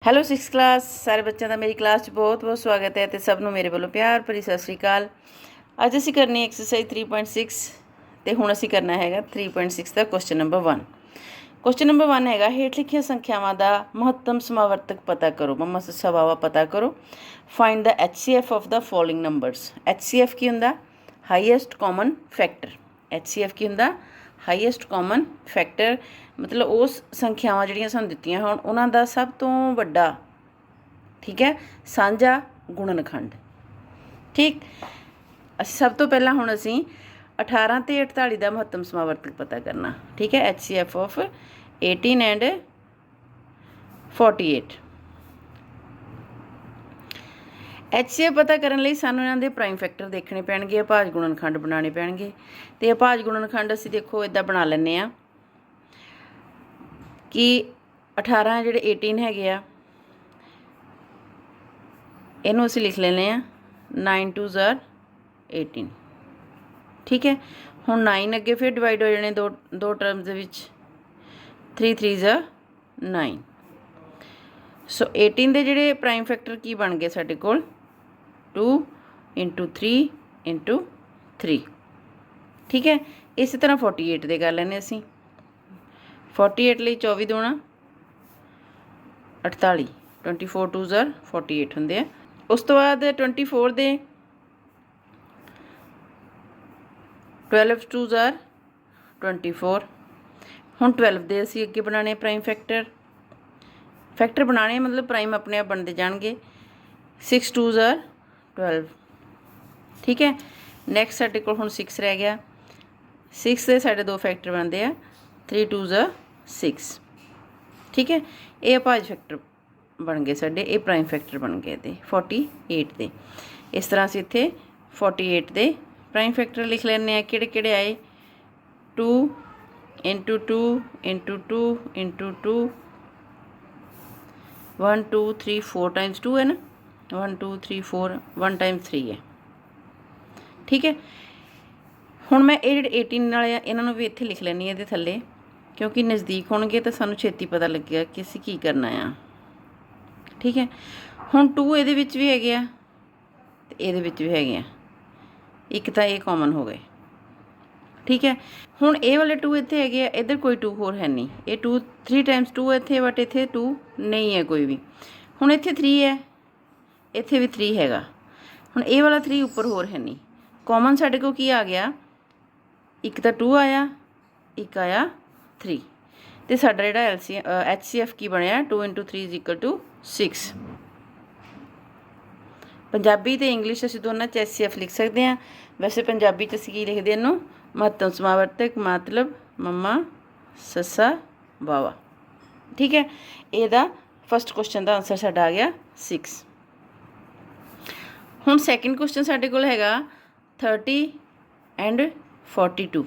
Hello 6th class ਸਾਰੇ ਬੱਚਿਆਂ ਦਾ ਮੇਰੀ ਕਲਾਸ 'ਚ ਬਹੁਤ ਬਹੁਤ ਸਵਾਗਤ ਹੈ ਤੇ ਸਭ ਨੂੰ ਮੇਰੇ ਵੱਲੋਂ ਪਿਆਰ ਭਰੀ ਸਤਿ ਸ਼੍ਰੀ ਅਕਾਲ। ਅੱਜ ਅਸੀਂ ਕਰਨੀ ਐਕਸਰਸਾਈਜ਼ 3.6 ਤੇ ਹੁਣ ਅਸੀਂ ਕਰਨਾ ਹੈਗਾ 3.6 ਦਾ ਕੁਐਸਚਨ ਨੰਬਰ 1। ਕੁਐਸਚਨ ਨੰਬਰ 1 ਹੈਗਾ ਹੇਠ ਲਿਖੀਆਂ ਸੰਖਿਆਵਾਂ ਦਾ ਮਹੱਤਮ ਸਮਾਵਰਤਕ ਪਤਾ ਕਰੋ। ਮੰਮਾ ਸਵਾਵਾ ਪਤਾ ਕਰੋ। Find the HCF of the following numbers. HCF ਕੀ ਹੁੰਦਾ? Highest common factor. HCF ਕੀ ਹੁੰਦਾ? ਹਾਈਐਸਟ ਕਾਮਨ ਫੈਕਟਰ मतलब उस संख्यावां जिहड़ियां सानूं दित्तियां होण उन्हां दा सब तो वड्डा ठीक है सांझा गुणनखंड। ठीक असीं सब तो पहलां हुण असीं 18 ते 48 दा महत्तम समावर्तक पता करना। ठीक है HCF ऑफ 18 एंड 48। HCF पता करन लई सानूं इन्हां दे प्राइम फैक्टर देखणे पैणगे, अभाज गुणनखंड बनाने पैणगे ते अभाज गुणनखंड असीं देखो इदां बना लैंदे आ कि 18 ਜਿਹੜੇ 18 ਹੈਗੇ ਆ ਇਹਨੂੰ ਅਸੀਂ ਲਿਖ ਲੈਂਦੇ ਆ 9 2 18। ਠੀਕ ਹੈ ਹੁਣ 9 ਅੱਗੇ ਫਿਰ ਡਿਵਾਈਡ ਹੋ ਜਾਣੇ ਦੋ ਟਰਮਸ ਦੇ ਵਿੱਚ 3 3 9। ਸੋ 18 ਦੇ ਜਿਹੜੇ ਪ੍ਰਾਈਮ ਫੈਕਟਰ ਕੀ ਬਣ ਗਏ ਸਾਡੇ ਕੋਲ 2 × 3 × 3। ਠੀਕ ਹੈ ਇਸੇ ਤਰ੍ਹਾਂ 48 ਦੇ ਕਰ ਲੈਂਦੇ ਅਸੀਂ 48 ਲਈ 24 ਦੂਣਾ 48 24 2 48 ਹੁੰਦੇ ਆ। ਉਸ ਤੋਂ ਬਾਅਦ 24 ਦੇ 12 2 24। ਹੁਣ 12 ਦੇ ਅਸੀਂ ਅੱਗੇ ਬਣਾਉਣੇ ਪ੍ਰਾਈਮ ਫੈਕਟਰ ਬਣਾਉਣੇ ਮਤਲਬ ਪ੍ਰਾਈਮ ਆਪਣੇ ਆਪ ਬਣਦੇ ਜਾਣਗੇ 6 2 12। ਠੀਕ ਹੈ ਨੈਕਸਟ ਸਾਡੇ ਕੋਲ ਹੁਣ 6 ਰਹਿ ਗਿਆ। 6 ਦੇ ਸਾਡੇ ਦੋ ਫੈਕਟਰ ਬਣਦੇ ਆ 3 2 6। ਠੀਕ ਹੈ ਇਹ ਅਭਾਜ ਫੈਕਟਰ ਬਣ ਗਏ ਸਾਡੇ, ਇਹ ਪ੍ਰਾਈਮ ਫੈਕਟਰ ਬਣ ਗਏ ਤੇ 48 ਦੇ। ਇਸ ਤਰ੍ਹਾਂ ਅਸੀਂ ਇੱਥੇ 48 ਦੇ ਪ੍ਰਾਈਮ ਫੈਕਟਰ ਲਿਖ ਲੈਂਦੇ ਆ। ਕਿਹੜੇ ਕਿਹੜੇ ਆਏ 2 × 2 × 2 × 2 1 2 3 4 ਟਾਈਮਸ 2 ਹੈ ਨਾ 1 2 3 4 1 ਟਾਈਮਸ 3 ਹੈ। ਠੀਕ ਹੈ ਹੁਣ ਮੈਂ ਇਹ ਜਿਹੜੇ 18 ਵਾਲੇ ਆ ਇਹਨਾਂ ਨੂੰ ਵੀ ਇੱਥੇ ਲਿਖ ਲੈਂਦੀ ਹਾਂ ਇਹਦੇ ਥੱਲੇ ਕਿਉਂਕਿ ਨਜ਼ਦੀਕ ਹੋਣਗੇ ਤਾਂ ਸਾਨੂੰ ਛੇਤੀ ਪਤਾ ਲੱਗੇਗਾ ਕਿ ਅਸੀਂ ਕੀ ਕਰਨਾ ਆ। ਠੀਕ ਹੈ ਹੁਣ 2 ਇਹਦੇ ਵਿੱਚ ਵੀ ਹੈਗੇ ਆ ਤੇ ਇਹਦੇ ਵਿੱਚ ਵੀ ਹੈਗੇ ਆ, ਇੱਕ ਤਾਂ ਇਹ ਕਾਮਨ ਹੋ ਗਏ। ਠੀਕ ਹੈ ਹੁਣ ਇਹ ਵਾਲੇ 2 ਇੱਥੇ ਹੈਗੇ ਆ, ਇੱਧਰ ਕੋਈ 2 ਹੋਰ ਹੈ ਨਹੀਂ। ਇਹ 2 3 ਟਾਈਮਸ 2 ਇੱਥੇ ਬਟ ਇੱਥੇ 2 ਨਹੀਂ ਹੈ ਕੋਈ ਵੀ। ਹੁਣ ਇੱਥੇ 3 ਹੈ, ਇੱਥੇ ਵੀ 3 ਹੈਗਾ। ਹੁਣ ਇਹ ਵਾਲਾ 3 ਉੱਪਰ ਹੋਰ ਹੈ ਨਹੀਂ। ਕਾਮਨ ਸਾਡੇ ਕੋਲ ਕੀ ਆ ਗਿਆ? ਇੱਕ ਤਾਂ 2 ਆਇਆ, ਇੱਕ ਆਇਆ 3 ਤੇ ਸਾਡਾ ਜਿਹੜਾ HCF ਕੀ ਬਣਿਆ 2 × 3 = 6। ਪੰਜਾਬੀ ਤੇ ਇੰਗਲਿਸ਼ ਅਸੀਂ ਦੋਨਾਂ 'ਚ HCF ਲਿਖ ਸਕਦੇ ਹਾਂ। ਵੈਸੇ ਪੰਜਾਬੀ 'ਚ ਅਸੀਂ ਕੀ ਲਿਖਦੇ ਇਹਨੂੰ ਮਹੱਤਮ ਸਮਾਵਰਤਕ ਮਤਲਬ ਮੰਮਾ ਸੱਸਾ ਵਾਵਾ। ਠੀਕ ਹੈ ਇਹਦਾ ਫਸਟ ਕੁਐਸਚਨ ਦਾ ਆਨਸਰ ਸਾਡਾ ਆ ਗਿਆ 6। ਹੁਣ ਸੈਕਿੰਡ ਕੁਐਸਚਨ ਸਾਡੇ ਕੋਲ ਹੈਗਾ 30 ਐਂਡ 42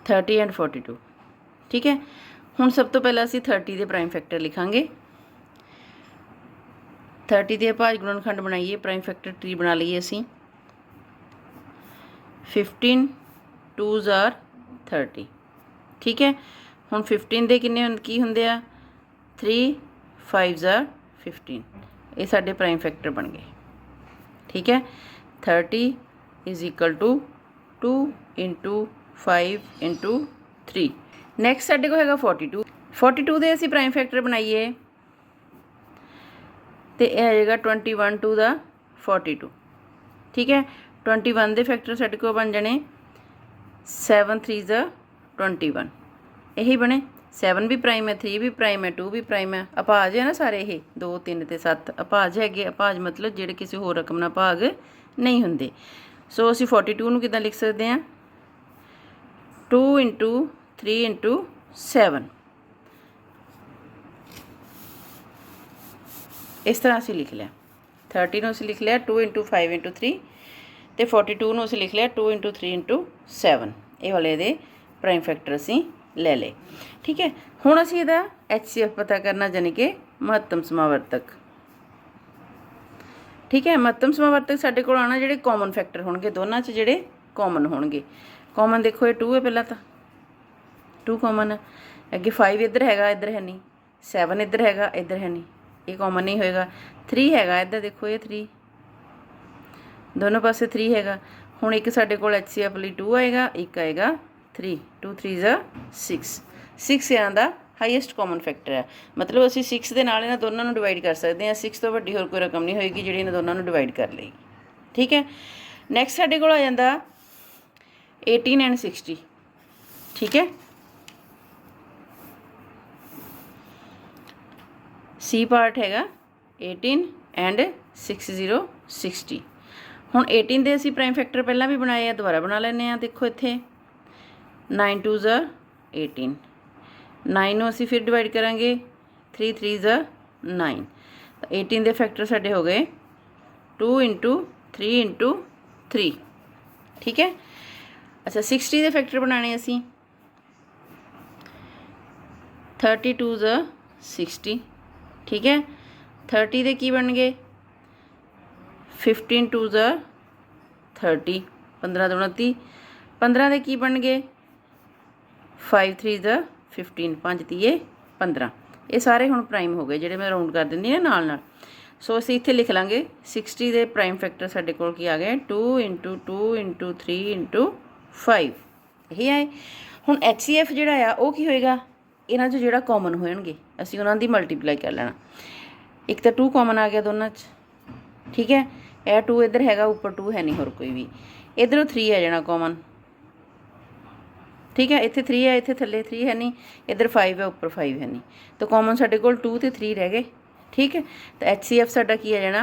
30 ਐਂਡ 42। ਠੀਕ ਹੈ ਹੁਣ ਸਭ ਤੋਂ ਪਹਿਲਾਂ ਅਸੀਂ 30 ਦੇ ਪ੍ਰਾਈਮ ਫੈਕਟਰ ਲਿਖਾਂਗੇ। 30 ਦੇ ਅਭਾਜ ਗੁਣਨਖੰਡ ਬਣਾਈਏ, ਪ੍ਰਾਈਮ ਫੈਕਟਰ ਟਰੀ ਬਣਾ ਲਈਏ ਅਸੀਂ 15 2 30। ਠੀਕ ਹੈ ਹੁਣ 15 ਦੇ ਕਿੰਨੇ ਕੀ ਹੁੰਦੇ ਆ 3 5 15। ਇਹ ਸਾਡੇ ਪ੍ਰਾਈਮ ਫੈਕਟਰ ਬਣ ਗਏ। ਠੀਕ ਹੈ 30 = 2 × 5 × 3। ਨੈਕਸਟ ਸਾਡੇ ਕੋਲ ਹੈਗਾ 42 ਦੇ ਅਸੀਂ ਪ੍ਰਾਈਮ ਫੈਕਟਰ ਬਣਾਈਏ ਤੇ ਇਹ ਆ ਜਾਏਗਾ 21 2 42। ਠੀਕ ਹੈ 21 ਦੇ ਫੈਕਟਰ ਸਾਡੇ ਕੋਲ ਬਣ ਜਾਣੇ 7 3 21। ਇਹੀ ਬਣੇ 7 ਵੀ ਪ੍ਰਾਈਮ ਹੈ 3 ਵੀ ਪ੍ਰਾਈਮ ਹੈ 2 ਵੀ ਪ੍ਰਾਈਮ ਹੈ। ਅਭਾਜ ਹੈ ਨਾ ਸਾਰੇ ਇਹ 2 3 ਤੇ 7 ਅਭਾਜ ਹੈਗੇ। ਅਭਾਜ ਮਤਲਬ ਜਿਹੜੇ ਕਿਸੇ ਹੋਰ ਰਕਮ ਨਾਲ ਭਾਗ ਨਹੀਂ ਹੁੰਦੇ। ਸੋ ਅਸੀਂ 42 ਨੂੰ ਕਿੱਦਾਂ ਲਿਖ ਸਕਦੇ ਹਾਂ 2 × 3 × 7। ਇਸ ਤਰ੍ਹਾਂ ਅਸੀਂ ਲਿਖ ਲਿਆ 30 ਨੂੰ ਅਸੀਂ ਲਿਖ ਲਿਆ 2 × 5 × 3 ਤੇ 42 ਨੂੰ ਅਸੀਂ ਲਿਖ ਲਿਆ 2 × 3 × 7। ਇਹ ਵਾਲੇ ਦੇ ਪ੍ਰਾਈਮ ਫੈਕਟਰ ਅਸੀਂ ਲੈ ਲਏ। ਠੀਕ ਹੈ ਹੁਣ ਅਸੀਂ ਇਹਦਾ HCF ਪਤਾ ਕਰਨਾ ਯਾਨੀ ਕਿ ਮਹੱਤਮ ਸਮਾਵਰਤਕ। ਠੀਕ ਹੈ ਮਹੱਤਮ ਸਮਾਵਰਤਕ ਸਾਡੇ ਕੋਲ ਆਉਣਾ ਜਿਹੜੇ ਕਾਮਨ ਫੈਕਟਰ ਹੋਣਗੇ ਦੋਨਾਂ 'ਚ ਜਿਹੜੇ ਕਾਮਨ ਹੋਣਗੇ। ਕਾਮਨ ਦੇਖੋ ਇਹ 2 ਹੈ ਪਹਿਲਾਂ ਤਾਂ 2 ਕਾਮਨ ਹੈ, ਅੱਗੇ 5 ਇੱਧਰ ਹੈਗਾ ਇੱਧਰ ਹੈ ਨਹੀਂ, 7 ਇੱਧਰ ਹੈਗਾ ਇੱਧਰ ਹੈ ਨਹੀਂ, ये कॉमन नहीं होएगा। 3 हैगा इधर देखो, ये 3 दोनों पासे 3 हैगा। हुण एक साडे कोल HCF लई 2 आएगा, एक आएगा 3, 2 3 ज़ा 6। 6 इन्हां दा हाईएस्ट कॉमन फैक्टर है, मतलब असीं 6 दे नाल इन्हां दोनों नूं डिवाइड कर सकते हैं। 6 तो वड्डी होर कोई रकम नहीं होएगी जिहड़ी इन्हां दोनों नूं डिवाइड कर लेगी। ठीक है, नैक्सट साडे कोल आ जांदा 18 एंड 60। ठीक है, सी पार्ट हैगा 18 एंड 60 60। हुण 18 दे असीं प्राइम फैक्टर पहलां भी बनाए आ, दोबारा बना लैंदे आ। देखो इत्थे 9 2 ज़ा 18, 9 नूं असीं फिर डिवाइड करांगे, 3 3 ज़ा 9। 18 दे फैक्टर साडे हो गए 2 इंटू 3 इंटू 3। ठीक है, अच्छा 60 दे फैक्टर बनाने असीं 32 ज़ा 60। ठीक है, 30 दे की बन गए 15 2 ज़ा 30, 15 दूना 30। 15 दे की बन गए 5 3 ज़ा 15, 5 तीए 15। ये सारे हुण प्राइम हो गए जिहड़े मैं राउंड कर दिंदी ना नाल नाल। सो असीं इत्थे लिख लांगे 60 दे प्राइम फैक्टर साडे कोल की आ गए 2 इंटू 2 इंटू 3 इंटू 5, यही आए। हुण HCF जिहड़ा आ वो की होएगा, इन्हां 'चों जिहड़ा कॉमन होणगे असीं उन्हां दी मल्टीप्लाई कर लेना। एक तो 2 कॉमन आ गया दोनों च। ठीक है, यह 2 इधर हैगा, ऊपर 2 है नहीं होर कोई भी, इधरों 3 आ जाना कॉमन। ठीक है, इत्थे 3 है, इत्थे थल्ले 3 है नहीं, इधर 5 है, ऊपर 5 है नहीं, तो कॉमन साडे कोल 2 ते 3 रह गए। ठीक है, तो HCF साडा की आ जाना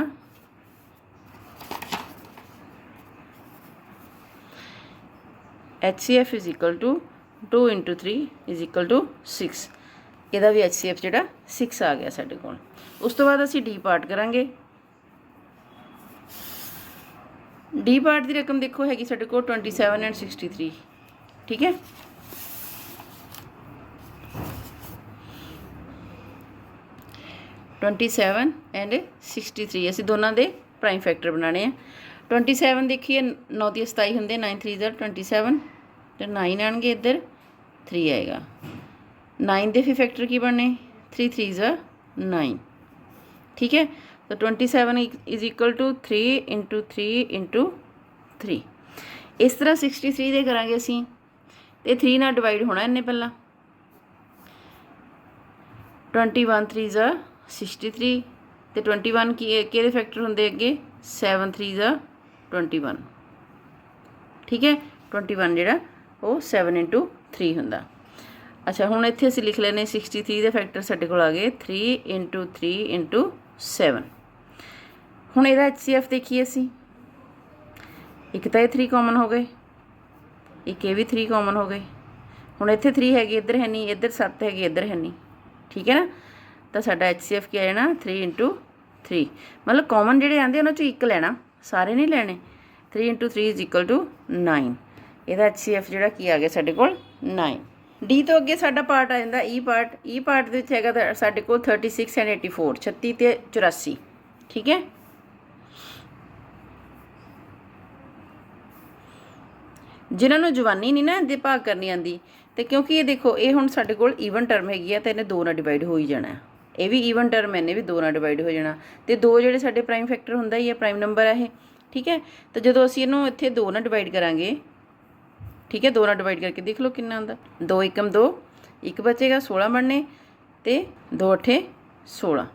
HCF is equal to 2 into 3 is equal to 6। ਇਹਦਾ भी HCF ਜਿਹੜਾ 6 आ गया ਸਾਡੇ ਕੋਲ। ਉਸ ਤੋਂ ਬਾਅਦ ਅਸੀਂ डी ਪਾਰਟ ਕਰਾਂਗੇ। डी पार्ट ਦੀ ਰਕਮ ਦੇਖੋ ਹੈਗੀ ਸਾਡੇ ਕੋਲ 27 ਐਂਡ 63। ਠੀਕ ਹੈ, (27 एंड 63 ਅਸੀਂ ਦੋਨਾਂ ਦੇ ਪ੍ਰਾਈਮ ਫੈਕਟਰ ਬਣਾਣੇ ਆ। 27 देखिए 9 ਦੀ 27 ਹੁੰਦੇ, 9 3 ज़ा 27 ਤੇ 9 ਆਣਗੇ ਇੱਧਰ 3 ਆਏਗਾ। 9 ਦੇ ਫਿਰ फैक्टर की बनने 3 3 ज़ा 9। ठीक है, तो 27 is equal to 3 into 3 into 3। इस तरह 63 दे करांगे असीं ते 3 नाल डिवाइड होना इन्ने पहला। 21 3 ज़ा 63 ते 21 की किहदे फैक्टर हुंदे अगे 7 3 ज़ा 21। ठीक है, 21 जिहड़ा वो 7 इंटू 3 हुंदा। अच्छा हुण इत्थे असीं लिख लैने 63 दे फैक्टर साडे कोल आ गए 3 इंटू 3 इंटू 7। हुण इहदा HCF देखिए असीं, एक तो ये 3 कॉमन हो गए, एक ये भी 3 कॉमन हो गए। हुण इत्थे 3 हैगे, इधर है नहीं, इधर 7 हैगे, इधर है नहीं। ठीक है ना, तो साडा HCF क्या है ना 3 इंटू 3, मतलब कॉमन जिहड़े आंदे उन्हां चों एक लैना, सारे नहीं लैने। 3 इंटू 3 इज इक्वल टू 9। इहदा HCF जिहड़ा की आ गया साडे कोल 9। डी तो अगे साडा पार्ट आ जांदा ई पार्ट। ई पार्ट दे विच हैगा साडे कोल 36 एंड 84, 36 ते 84। ठीक है, जिन्हां नूं जवानी नहीं ना इहदे भाग करनी आंदी, ते क्योंकि ये देखो ये हुण साडे कोल ईवन टर्म हैगी आ, ते इहने 2 नाल डिवाइड हो ही जाना है। ये भी ईवन टर्म है, इहने भी 2 नाल डिवाइड हो जाना, ते 2 जिहड़े साडे प्राइम फैक्टर हुंदा ही है, प्राइम नंबर है ये। ठीक है, तो जदों असीं इहनूं इत्थे 2 नाल डिवाइड करांगे, ठीक है, 2 नाल डिवाइड करके देख लो कितना आंदा, 2 एकम 2, एक बचेगा 16 बनने, ते 2 अठे 16,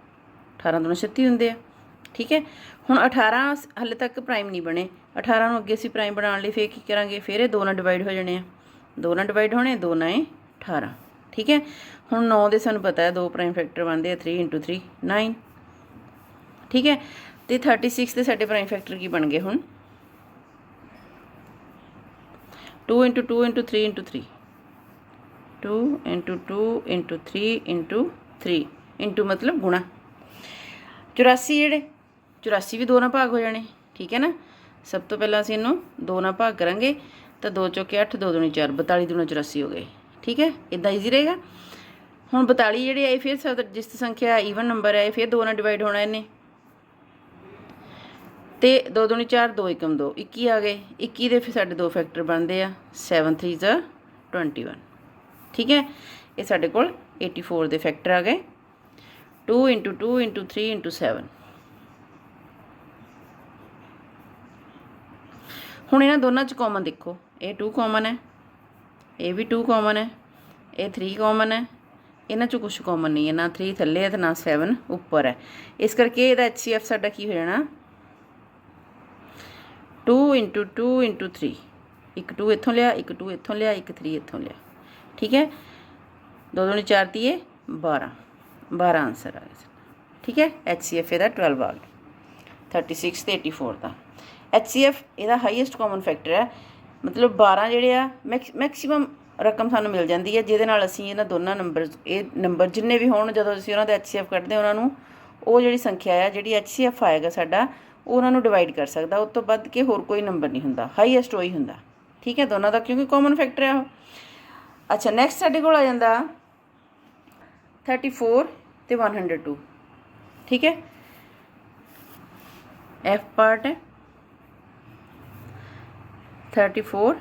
18 दूना 36 हुंदे आ। ठीक है, हुण 18 हले तक प्राइम नहीं बने, 18 नूं अगे असीं प्राइम बनाउण लई फिर की करांगे, फिर ये 2 नाल डिवाइड हो जाने आ, 2 नाल डिवाइड होने, 2 9 18। ठीक है, हुण 9 दे सानूं पता है 2 प्राइम फैक्टर बनदे आ, 3 इंटू 3 9। ठीक है, ते 36 दे साडे प्राइम फैक्टर की बन गए हुण 2 into 2 into 3 into 3, 2 into 2 into 3 into 3 into मतलब गुणा 84 जेडे 84 भी 2 नाल भाग हो जाने। ठीक है ना, सब तो पहला असीं इहनूं 2 नाल भाग करांगे, तो 2 चौके 8, 2 दूनी 4, 42 दूना 84 हो गए। ठीक है, इदां ईजी रहेगा। हुण 42 जेडे आए फिर जिस संख्या ईवन नंबर है फिर 2 नाल डिवाइड होना इन्हें, तो 2 दूनी 4, 2 एकम 2, 21 आ गए। 21 दे फिर साडे 2 फैक्टर बनते हैं, 7 3 ज़ा 21। ठीक है, ये साडे कोल 84 दे फैक्टर आ गए। 2 इंटू 2 इंटू 3 इंटू 7। हुण इन्हां दोनों च कॉमन देखो, ये 2 कॉमन है, ये भी 2 कॉमन है, ये 3 कॉमन है, इन्हां चों कुछ कॉमन नहीं है, ना 3 थल्ले है तो ना 7 उपर है। इस करके इहदा HCF साडा की हो जाना 2 इंटू 2 इंटू 3, एक 2 इत्थों लिया, एक 2 इत्थों लिया, एक 3 इत्थों लिया, ठीक है। 2 दूनी 4 तीए 12 आंसर आ गया, ठीक है। HCF इहदा 12 आ गया, 36 ते 84 का। HCF इहदा हाईएस्ट कॉमन फैक्टर है, मतलब 12 जिहड़े आ मैक्सीमम रकम सानूं मिल जाती है, जिहदे नाल असीं इन्हां दोनों नंबर, ये नंबर जिन्ने भी होण जदों असीं उन्हां दे HCF कढदे उन्हां नूं ਉਹ ਜਿਹੜੀ ਸੰਖਿਆ ਆ ਜਿਹੜੀ HCF ਆਏਗਾ ਸਾਡਾ ਉਹਨਾਂ ਨੂੰ ਡਿਵਾਈਡ ਕਰ ਸਕਦਾ, ਉਸ ਤੋਂ ਵੱਧ ਕੇ ਹੋਰ ਕੋਈ ਨੰਬਰ ਨਹੀਂ ਹੁੰਦਾ, ਹਾਈਐਸਟ ਉਹੀ ਹੁੰਦਾ, ਠੀਕ ਹੈ, ਦੋਨਾਂ ਦਾ, ਕਿਉਂਕਿ ਕਾਮਨ ਫੈਕਟਰ ਆ ਉਹ। ਅੱਛਾ ਨੈਕਸਟ ਸਾਡੇ ਕੋਲ ਆ ਜਾਂਦਾ 34 ਤੇ 102, ਠੀਕ ਹੈ। F ਪਾਰਟ ਹੈ 34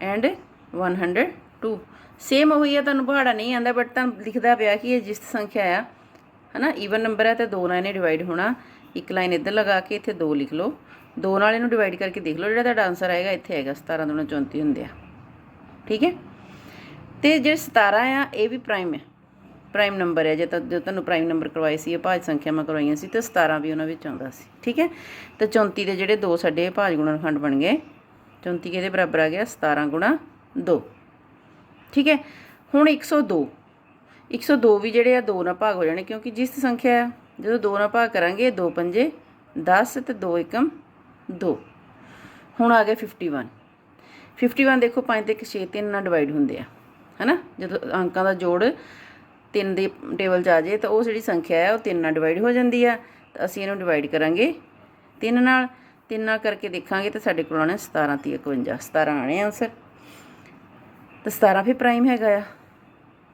ਐਂਡ 102, सेम ਉਹੀ ਹੈ, ਤੁਹਾਨੂੰ ਪਹਾੜਾ ਨਹੀਂ ਆਉਂਦਾ ਬਟ ਤੁਹਾਨੂੰ ਲਿਖਦਾ ਪਿਆ ਕਿ ਇਹ ਜਿਸ ਸੰਖਿਆ ਆ है ना, ईवन नंबर है तो 2 ਨਾਲ ਇਹਨੇ डिवाइड होना, एक लाइन इधर लगा के इत्थे 2 लिख लो, 2 ਨਾਲ ਇਹਨੂੰ डिवाइड करके देख लो, ਜਿਹੜਾ ਤੁਹਾਡਾ आंसर आएगा ਇੱਥੇ ਹੈਗਾ 17 दूना 34 ਹੁੰਦੇ ਆ, ठीक है। ਤੇ ਜਿਹੜੇ 17 ਆ ਇਹ ਵੀ ਪ੍ਰਾਈਮ ਹੈ, ਪ੍ਰਾਈਮ ਨੰਬਰ ਹੈ, ਜੇ ਤੁਹਾਨੂੰ ਪ੍ਰਾਈਮ ਨੰਬਰ ਕਰਵਾਏ ਸੀ, ਇਹ ਭਾਜ ਸੰਖਿਆਵਾਂ ਕਰਵਾਈਆਂ ਸੀ, ਤੇ 17 ਵੀ ਉਹਨਾਂ ਵਿੱਚ ਆਉਂਦਾ ਸੀ, ठीक है। ਤੇ 34 ਦੇ ਜਿਹੜੇ 2 ਸਾਡੇ ਭਾਜ ਗੁਣਨਖੰਡ ਬਣ ਗਏ, 34 ਕਿਹਦੇ ਬਰਾਬਰ ਆ ਗਿਆ 17 ਗੁਣਾ 2, ठीक है। ਹੁਣ 102 भी ਜਿਹੜੇ ਆ 2 ਨਾਲ ਭਾਗ ਹੋ ਜਾਣੇ, ਕਿਉਂਕਿ ਜਿਸ ਸੰਖਿਆ ਜਦੋਂ 2 ਨਾਲ ਭਾਗ ਕਰਾਂਗੇ 2 ਪੰਜੇ 10 ਤੇ 2 ਏਕਮ 2। ਹੁਣ ਆ ਗਿਆ 51 ਦੇਖੋ 5 ਤੇ 6 3 ਨਾਲ ਡਿਵਾਈਡ ਹੁੰਦੇ ਆ, ਹੈ ਨਾ। ਜਦੋਂ ਅੰਕਾਂ ਦਾ ਜੋੜ 3 ਦੇ ਟੇਬਲ 'ਚ ਆ ਜਾਏ ਤਾਂ ਉਹ ਜਿਹੜੀ ਸੰਖਿਆ ਹੈ ਉਹ 3 ਨਾਲ ਡਿਵਾਈਡ ਹੋ ਜਾਂਦੀ ਆ, ਤਾਂ ਅਸੀਂ ਇਹਨੂੰ ਡਿਵਾਈਡ ਕਰਾਂਗੇ 3 ਨਾਲ ਕਰਕੇ ਦੇਖਾਂਗੇ ਤਾਂ ਸਾਡੇ ਕੋਲ ਆਉਣਾ 17 ਤੇ 51, 17 ਆਣੇ ਆਂਸਰ, ਤਾਂ 17 ਫਿਰ ਪ੍ਰਾਈਮ ਹੈਗਾ ਆ,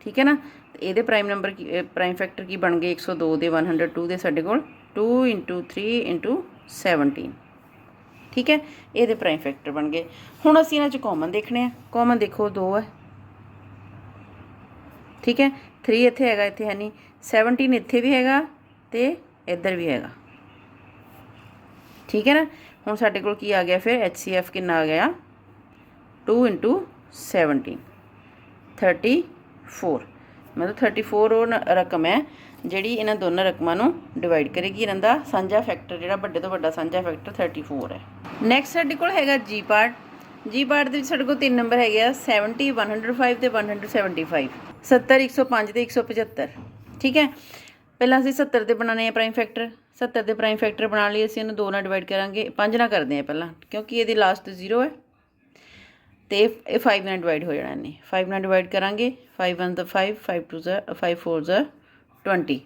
ਠੀਕ ਹੈ ਨਾ। ਇਹਦੇ ਪ੍ਰਾਈਮ ਨੰਬਰ ਕੀ, ਪ੍ਰਾਈਮ ਫੈਕਟਰ ਕੀ ਬਣ ਗਏ 102 ਦੇ 102 ਦੇ ਸਾਡੇ ਕੋਲ 2 ਇੰਟੂ 3 ਇੰਟੂ 17, ਠੀਕ ਹੈ। ਇਹਦੇ ਪ੍ਰਾਈਮ ਫੈਕਟਰ ਬਣ ਗਏ। ਹੁਣ ਅਸੀਂ ਇਹਨਾਂ 'ਚ ਕਾਮਨ ਦੇਖਣੇ ਆ, ਕਾਮਨ ਦੇਖੋ 2 ਹੈ, ਠੀਕ ਹੈ। 3 ਇੱਥੇ ਹੈਗਾ, ਇੱਥੇ ਹੈ ਨਹੀਂ, 17 ਇੱਥੇ ਵੀ ਹੈਗਾ ਤੇ ਇੱਧਰ ਵੀ ਹੈਗਾ, ਠੀਕ ਹੈ ਨਾ। ਹੁਣ ਸਾਡੇ ਕੋਲ ਕੀ ਆ ਗਿਆ ਫਿਰ HCF ਕਿੰਨਾ ਆ ਗਿਆ 2 ਇੰਟੂ 17, 34, मतलब 34 ਉਹ ਰਕਮ ਹੈ ਜਿਹੜੀ ਇਹਨਾਂ ਦੋਨਾਂ ਰਕਮਾਂ ਨੂੰ ਡਿਵਾਈਡ ਕਰੇਗੀ। ਇਹਨਾਂ ਦਾ ਸਾਂਝਾ ਫੈਕਟਰ ਜਿਹੜਾ ਵੱਡੇ ਤੋਂ ਵੱਡਾ ਸਾਂਝਾ ਫੈਕਟਰ 34 ਹੈ। ਨੈਕਸਟ ਸਾਡੇ ਕੋਲ ਹੈਗਾ G ਪਾਰਟ ਦੇ ਵਿੱਚ ਸਾਡੇ ਕੋਲ 3 ਨੰਬਰ ਹੈਗੇ ਆ 70 105 ਤੇ 175, 70 105 ਤੇ 175, ਠੀਕ ਹੈ। ਪਹਿਲਾਂ ਅਸੀਂ 70 ਦੇ ਬਣਾਉਣੇ ਆ ਪ੍ਰਾਈਮ ਫੈਕਟਰ, 70 ਦੇ ਪ੍ਰਾਈਮ ਫੈਕਟਰ ਬਣਾਉਣ ਲਈ ਅਸੀਂ ਇਹਨੂੰ 2 ਨਾਲ ਡਿਵਾਈਡ ਕਰਾਂਗੇ, 5 ਨਾਲ ਕਰਦੇ ਹਾਂ ਪਹਿਲਾਂ, ਕਿਉਂਕਿ ਇਹਦੀ ਲਾਸਟ 0 ਹੈ ਤੇ ਇਹ 5 ਨਾਲ ਡਿਵਾਈਡ ਹੋ ਜਾਣਾ ਇਹਨੇ, 5 ਨਾਲ ਡਿਵਾਈਡ ਕਰਾਂਗੇ, 5 1 ਦਾ 5, 5 2 ਦਾ 5 4 ਦਾ 20,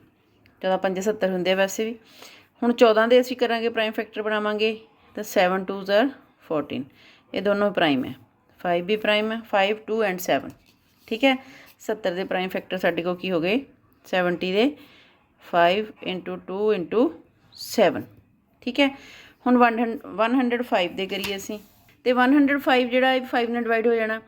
14 5 70 ਹੁੰਦੇ ਆ ਵੈਸੇ ਵੀ। ਹੁਣ 14 ਦੇ ਅਸੀਂ ਕਰਾਂਗੇ ਪ੍ਰਾਈਮ ਫੈਕਟਰ ਬਣਾਵਾਂਗੇ ਤਾਂ 7 2 ਦਾ 14, ਇਹ ਦੋਨੋਂ ਪ੍ਰਾਈਮ ਹੈ, 5 ਵੀ ਪ੍ਰਾਈਮ ਹੈ, 5 2 ਐਂਡ 7, ਠੀਕ ਹੈ। 70 ਦੇ ਪ੍ਰਾਈਮ ਫੈਕਟਰ ਸਾਡੇ ਕੋਲ ਕੀ ਹੋ ਗਏ 70 ਦੇ 5 ਇੰਟੂ 2 ਇੰਟੂ 7, ਠੀਕ ਹੈ। ਹੁਣ 105 ਦੇ ਕਰੀਏ ਅਸੀਂ, ਤੇ 105 ਜਿਹੜਾ ਇਹ 5 ਨਾਲ ਡਿਵਾਈਡ ਹੋ ਜਾਣਾ,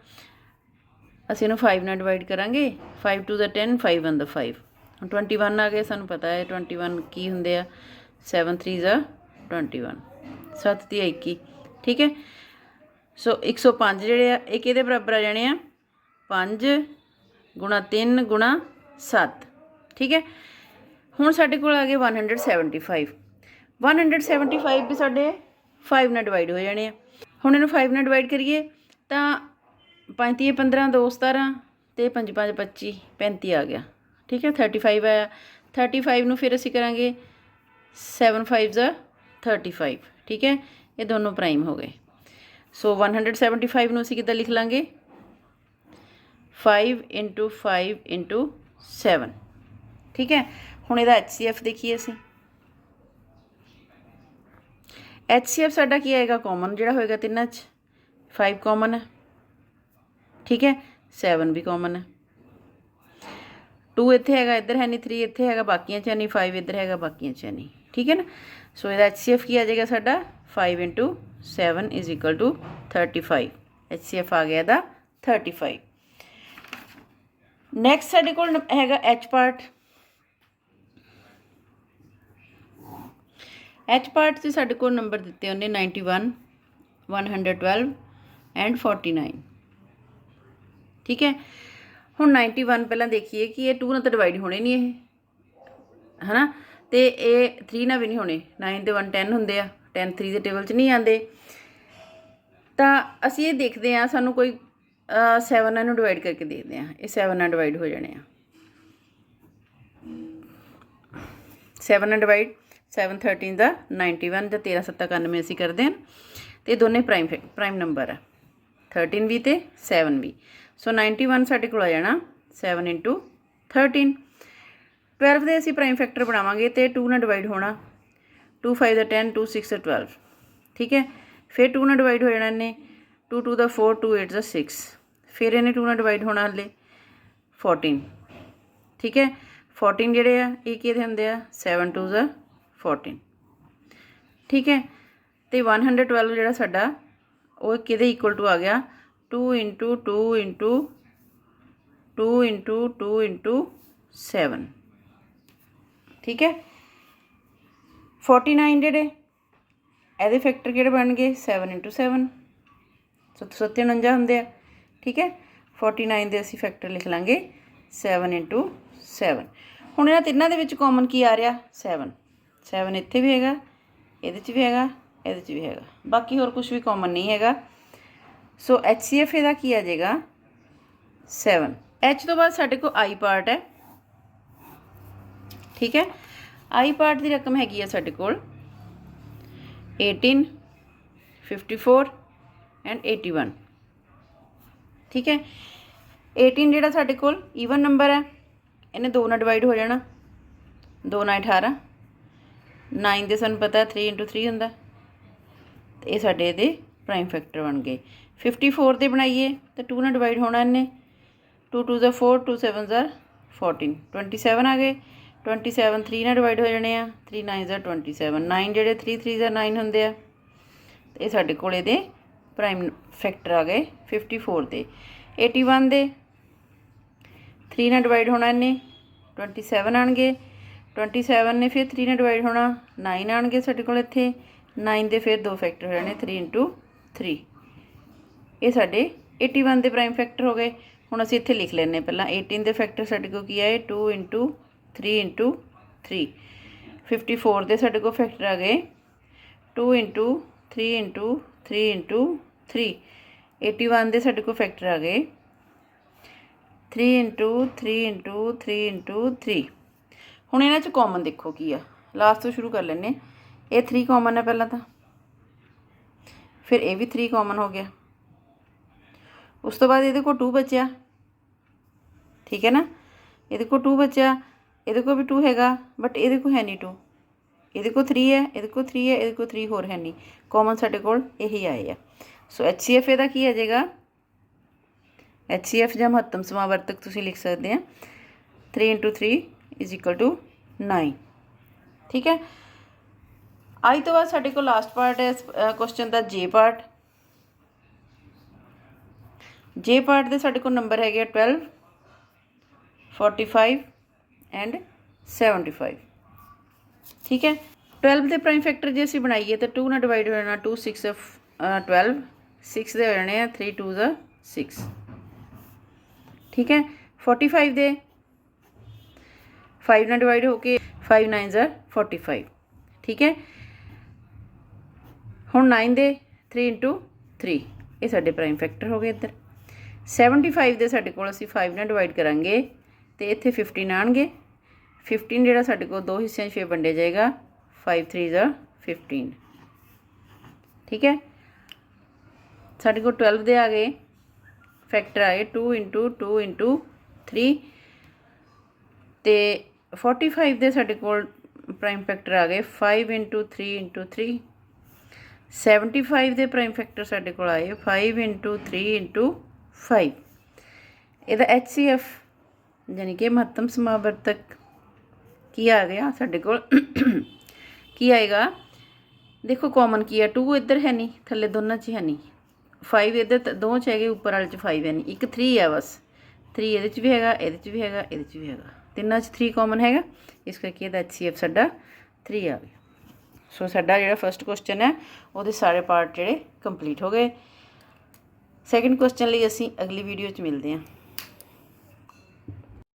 ਅਸੀਂ ਇਹਨੂੰ 5 ਨਾਲ ਡਿਵਾਈਡ ਕਰਾਂਗੇ, 5 2 ਦਾ 10, 5 1 ਦਾ 5, ਹੁਣ 21 ਆ ਗਏ, ਸਾਨੂੰ ਪਤਾ ਹੈ 21 ਕੀ ਹੁੰਦੇ ਆ, 7 3 ਦਾ 21, 7 ਤੇ 21, ਠੀਕ ਹੈ। ਸੋ 105 ਜਿਹੜੇ ਆ ਇਹ ਕਿਹਦੇ ਬਰਾਬਰ ਆ ਜਾਣੇ ਆ 5 ਗੁਣਾ 3 ਗੁਣਾ 7, ਠੀਕ ਹੈ। ਹੁਣ ਸਾਡੇ ਕੋਲ ਆ ਗਏ 175 ਵੀ ਸਾਡੇ 5 ਨਾਲ ਡਿਵਾਈਡ ਹੋ ਜਾਣੇ ਆ। ਹੁਣ ਇਹਨੂੰ 5 ਨਾਲ ਡਿਵਾਈਡ ਕਰੀਏ ਤਾਂ 5 3 15 2 17 ਤੇ 5 5 25 35 ਆ ਗਿਆ, ਠੀਕ ਹੈ। 35 ਆਇਆ, 35 ਨੂੰ ਫਿਰ ਅਸੀਂ ਕਰਾਂਗੇ 7 5 ਦਾ 35, ਠੀਕ ਹੈ। ਇਹ ਦੋਨੋਂ ਪ੍ਰਾਈਮ ਹੋ ਗਏ। ਸੋ 175 ਨੂੰ ਅਸੀਂ ਕਿੱਦਾਂ ਲਿਖ ਲਾਂਗੇ 5 ਇੰਟੂ 5 ਇੰਟੂ 7, ਠੀਕ ਹੈ। ਹੁਣ ਇਹਦਾ HCF ਦੇਖੀਏ ਅਸੀਂ, HCF ਸਾਡਾ ਕੀ ਆਏਗਾ ਕਾਮਨ ਜਿਹੜਾ ਹੋਏਗਾ ਤਿੰਨਾਂ 'ਚ, 5 ਕਾਮਨ ਹੈ, ਠੀਕ ਹੈ, 7 ਵੀ ਕਾਮਨ ਹੈ, 2 ਇੱਥੇ ਹੈਗਾ ਇੱਧਰ ਹੈ ਨਹੀਂ, 3 ਇੱਥੇ ਹੈਗਾ ਬਾਕੀਆਂ 'ਚ ਨਹੀਂ, 5 ਇੱਧਰ ਹੈਗਾ ਬਾਕੀਆਂ 'ਚ ਨਹੀਂ, ਠੀਕ ਹੈ ਨਾ। ਸੋ ਇਹਦਾ HCF ਕੀ ਆ ਜਾਏਗਾ ਸਾਡਾ 5 into 7 is equal to 35, HCF ਆ ਗਿਆ ਇਹਦਾ 35। ਨੈਕਸਟ ਸਾਡੇ ਕੋਲ ਹੈਗਾ H ਪਾਰਟ, एच पार्ट से साढ़े को नंबर दिते उन्हें 91, 112 एंड 49। ठीक है, हुण 91 पहला देखिए कि ये 2 नाल तो डिवाइड होने नहीं है ना, तो ये 3 नाल भी नहीं होने। 9 ते 1 10 होंदे आ, 10 3 के टेबल च नहीं आते। तो असीं ये देखते हैं, सानू कोई 7 नाल डिवाइड करके देखते हैं, ये 7 नाल डिवाइड हो जाने आ। 7 नाल डिवाइड 7 13 दा 91 ਜਾਂ 13 7 91 ਅਸੀਂ ਕਰਦੇ ਹਾਂ, ਤੇ ਦੋਨੇ ਪ੍ਰਾਈਮ ਨੰਬਰ ਆ 13 ਵੀ ਤੇ 7 ਵੀ। ਸੋ 91 ਸਾਡੇ ਕੋਲ ਆ ਜਾਣਾ 7 × 13। 12 ਦੇ ਅਸੀਂ ਪ੍ਰਾਈਮ ਫੈਕਟਰ ਬਣਾਵਾਂਗੇ ਤੇ 2 ਨਾਲ ਡਿਵਾਈਡ ਹੋਣਾ, 2 5 ਦਾ 10, 2 6 ਦਾ 12। ਠੀਕ ਹੈ, ਫਿਰ 2 ਨਾਲ ਡਿਵਾਈਡ ਹੋ ਜਾਣਾ ਇਹਨੇ, 2 2 ਦਾ 4, 2 8 ਦਾ 6। ਫਿਰ ਇਹਨੇ 2 ਨਾਲ ਡਿਵਾਈਡ ਹੋਣਾ ਹਲੇ 14। ਠੀਕ ਹੈ, 14 ਜਿਹੜੇ ਆ ਇਹ ਕਿਹਦੇ ਹੁੰਦੇ ਆ, 7 2 ਦਾ 14। ठीक है, तो 112 ਜਿਹੜਾ ਸਾਡਾ ਉਹ ਕਿਹਦੇ ਇਕੁਅਲ ਟੂ ਆ ਗਿਆ, 2 × 2 × 2 × 2 × 7। ठीक है, 49 ਜਿਹੜੇ ਇਹਦੇ ਫੈਕਟਰ ਕਿਹੜੇ ਬਣ ਗਏ, 7 × 7, 749 ਹੁੰਦੇ ਆ। ਠੀਕ ਹੈ, 49 ਦੇ ਅਸੀਂ ਫੈਕਟਰ ਲਿਖ ਲਾਂਗੇ 7 × 7। ਹੁਣ ਇਹਨਾਂ ਤਿੰਨਾਂ ਦੇ ਵਿੱਚ ਕਾਮਨ ਕੀ ਆ ਰਿਹਾ, 7। 7 ਇੱਥੇ ਵੀ ਹੈਗਾ, ਇਹਦੇ 'ਚ ਵੀ ਹੈਗਾ, ਇਹਦੇ 'ਚ ਵੀ ਹੈਗਾ, ਬਾਕੀ ਹੋਰ ਕੁਛ ਵੀ ਕਾਮਨ ਨਹੀਂ ਹੈਗਾ। ਸੋ HCF ਇਹਦਾ ਕੀ ਆ ਜਾਏਗਾ, 7। H ਤੋਂ ਬਾਅਦ ਸਾਡੇ ਕੋਲ I ਪਾਰਟ ਹੈ। ਠੀਕ ਹੈ, I ਪਾਰਟ ਦੀ ਰਕਮ ਹੈਗੀ ਆ ਸਾਡੇ ਕੋਲ 18, 54 ਐਂਡ 81। ਠੀਕ ਹੈ, 18 ਜਿਹੜਾ ਸਾਡੇ ਕੋਲ ਈਵਨ ਨੰਬਰ ਹੈ, ਇਹਨੇ 2 ਨਾਲ ਡਿਵਾਈਡ ਹੋ ਜਾਣਾ, 2 ਨਾਲ 18। 9 ਦੇ ਸਾਨੂੰ ਪਤਾ 3 × 3 ਹੁੰਦਾ, ਤੇ ਇਹ ਸਾਡੇ ਇਹਦੇ ਪ੍ਰਾਈਮ ਫੈਕਟਰ ਬਣ ਗਏ। 54 ਦੇ ਬਣਾਈਏ ਤਾਂ 2 ਨਾਲ ਡਿਵਾਈਡ ਹੋਣਾ ਇਹਨੇ, 2 2 ਦਾ 4, 2 7 ਦਾ 14, 27 ਆ ਗਏ। 27 3 ਨਾਲ ਡਿਵਾਈਡ ਹੋ ਜਾਣੇ ਆ, 3 9 ਦਾ 27। 9 ਜਿਹੜੇ 3 3 ਦਾ 9 ਹੁੰਦੇ ਆ, ਤੇ ਇਹ ਸਾਡੇ ਕੋਲ ਇਹਦੇ ਪ੍ਰਾਈਮ ਫੈਕਟਰ ਆ ਗਏ 54 ਦੇ। 81 ਦੇ 3 ਨਾਲ ਡਿਵਾਈਡ ਹੋਣਾ ਇਹਨੇ, 27 ਆਣਗੇ। 27 ਨੇ ਫਿਰ 3 ਨਾਲ ਡਿਵਾਈਡ ਹੋਣਾ, 9 ਆਣਗੇ ਸਾਡੇ ਕੋਲ ਇੱਥੇ। 9 ਦੇ ਫਿਰ 2 ਫੈਕਟਰ ਹੋ ਜਾਣੇ, 3 × 3। ਇਹ ਸਾਡੇ 81 ਦੇ ਪ੍ਰਾਈਮ ਫੈਕਟਰ ਹੋ ਗਏ। ਹੁਣ ਅਸੀਂ ਇੱਥੇ ਲਿਖ ਲੈਂਦੇ ਪਹਿਲਾਂ 18 ਦੇ ਫੈਕਟਰ ਸਾਡੇ ਕੋਲ ਕੀ ਆਏ, 2 × 3 × 3। 54 ਦੇ ਸਾਡੇ ਕੋਲ ਫੈਕਟਰ ਆ ਗਏ 2 × 3 × 3 × 3। 81 ਦੇ ਸਾਡੇ ਕੋਲ ਫੈਕਟਰ ਆ ਗਏ 3 × 3 × 3 × 3। ਹੁਣ ਇਹਨਾਂ 'ਚ ਕਾਮਨ ਦੇਖੋ ਕੀ ਆ, ਲਾਸਟ ਤੋਂ ਸ਼ੁਰੂ ਕਰ ਲੈਂਦੇ। ਇਹ 3 ਕਾਮਨ ਹੈ ਪਹਿਲਾਂ ਤਾਂ, ਫਿਰ ਇਹ ਵੀ 3 ਕਾਮਨ ਹੋ ਗਿਆ। ਉਸ ਤੋਂ ਬਾਅਦ ਇਹਦੇ ਕੋਲ 2 ਬਚਿਆ। ਠੀਕ ਹੈ ਨਾ, ਇਹਦੇ ਕੋਲ 2 ਬਚਿਆ, ਇਹਦੇ ਕੋਲ ਵੀ 2 ਹੈਗਾ, ਬਟ ਇਹਦੇ ਕੋਲ ਹੈ ਨਹੀਂ 2। ਇਹਦੇ ਕੋਲ 3 ਹੈ, ਇਹਦੇ ਕੋਲ 3 ਹੈ, ਇਹਦੇ ਕੋਲ 3 ਹੋਰ ਹੈ ਨਹੀਂ। ਕਾਮਨ ਸਾਡੇ ਕੋਲ ਇਹੀ ਆਏ ਆ। ਸੋ HCF ਇਹਦਾ ਕੀ ਆ ਜਾਏਗਾ, HCF ਜਾਂ ਮਹੱਤਮ ਸਮਾਵਰਤਕ ਤੁਸੀਂ ਲਿਖ ਸਕਦੇ ਆ 3 × 3 = 9। ਠੀਕ ਹੈ, आई तो बाद साढ़े को लास्ट पार्ट है क्वेश्चन का J पार्ट। J पार्ट के साढ़े को नंबर है 12, 45 एंड 75। ठीक है, 12 के प्राइम फैक्टर जो असीं बनाइए तो 2 ना डिवाइड हो जाना, 2 6 12, 6 दे हो जाने 3 2 6। ठीक है, 45 दे 5 ना डिवाइड होके 5 9 45। ठीक है, हुण 9 दे 3 × 3 ये साडे प्राइम फैक्टर हो गए। इधर 75 दे साडे कोल असीं 5 नाल डिवाइड करांगे तो इत्थे 15 आउणगे। 15 जिहड़ा साडे कोल 2 हिस्सिਆਂ 'ਚ फिर वंडिया जाएगा, 5 3 15। ठीक है, साडे कोल 12 दे आ गए फैक्टर आए 2 × 2 × 3 ते 45 दे साडे कोल प्राइम फैक्टर आ गए 5 × 3 × 3। 75 दे प्राइम फैक्टर साडे कोल आए 5 × 3 × 5। इहदा HCF यानी कि महत्तम समावर्तक की आ गया साडे कोल की आएगा। देखो कॉमन की है 2 इधर है नहीं, थले दोनों च है नहीं, 5 इधर दो च है, उपर वाले च 5 है नहीं, एक 3 है बस। 3 ये भी हैगा, ये भी हैगा, ये भी हैगा, तिना च 3 कॉमन हैगा, इस करके HCF साडा 3 आ गया। ਸੋ ਸਾਡਾ ਜਿਹੜਾ ਫਸਟ ਕੁਐਸਚਨ ਹੈ ਉਹਦੇ ਸਾਰੇ ਪਾਰਟ ਜਿਹੜੇ ਕੰਪਲੀਟ ਹੋ ਗਏ। ਸੈਕਿੰਡ ਕੁਐਸਚਨ ਲਈ ਅਸੀਂ ਅਗਲੀ ਵੀਡੀਓ 'ਚ ਮਿਲਦੇ ਹਾਂ।